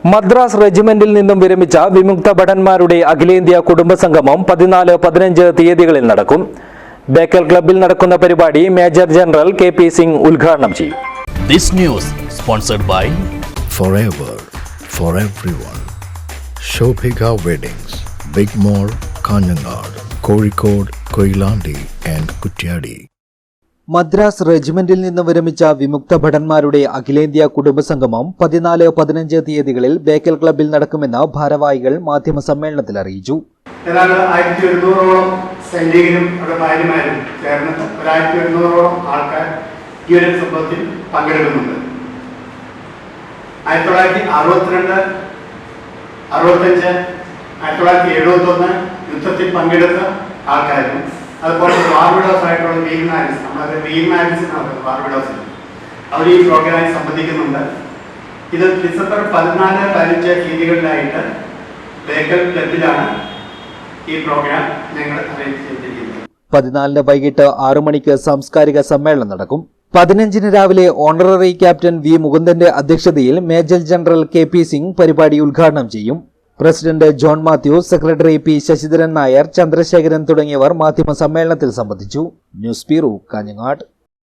മദ്രാസ് റെജിമെന്റിൽ നിന്നും വിരമിച്ച വിമുക്ത ഭടന്മാരുടെ അഖിലേന്ത്യാ കുടുംബസംഗമം 14-15 തീയതികളിൽ നടക്കും. ബേക്കൽ ക്ലബ്ബിൽ നടക്കുന്ന പരിപാടി മേജർ ജനറൽ KP സിംഗ് ഉദ്ഘാടനം ചെയ്യും. This news sponsored by Forever for everyone. Shobhika Weddings, Big Mall, Kanjangad, Kozhikode, Koilandi and Kutyadi. Madras റെജിമെന്റിൽ നിന്ന് വിരമിച്ച വിമുക്ത ഭടന്മാരുടെ അഖിലേന്ത്യാ കുടുംബസംഗമം 14-15 തീയതികളിൽ ബേക്കൽ ക്ലബ്ബിൽ നടക്കുമെന്ന് ഭാരവാഹികൾ മാധ്യമസമ്മേളനത്തിൽ അറിയിച്ചു. ഏതാണ്ട് 1100ഓളം സൈനികരും അവരുടെ ഭാര്യമാരും ചേർന്ന് 1100ഓളം ആൾക്കാർ ഈ ഒരു സംഭവത്തിൽ പങ്കെടുക്കുന്നുണ്ട്. 1962, 65, 1971 യുദ്ധത്തിൽ പങ്കെടുത്ത ആൾക്കാരും അതുപോലെ ബാർബഡോസ് ആയിട്ടുള്ള വീർനാരിസ്, നമ്മളത് വീർനാരിസ് നടക്കുന്നത് ബാർബഡോസിൽ, അവർ ഈ പ്രോഗ്രാമിൽ സംബന്ധിക്കുന്നുണ്ട്. ഇത് ഡിസംബർ 14-15 തീയതികളിലായിട്ട് ബേക്കൽ ക്ലബിലാണ് ഈ പ്രോഗ്രാം ഞങ്ങൾ അറേഞ്ച് ചെയ്തിരിക്കുന്നത്. 14 വൈകിട്ട് 6 മണിക്ക് സാംസ്കാരിക സമ്മേളനം നടക്കും. 15 രാവിലെ ഓണററി ക്യാപ്റ്റൻ V. മുകുന്ദന്റെ അധ്യക്ഷതയിൽ മേജർ ജനറൽ KP സിംഗ് പരിപാടി ഉദ്ഘാടനം ചെയ്യും. President John Mathew, secretary P. Sasidharan Nair, Chandrasekharan തുടങ്ങിയവർ മാധ്യമ സമ്മേളനത്തിൽ സംബന്ധിച്ചു. News bureau, Kanhangad.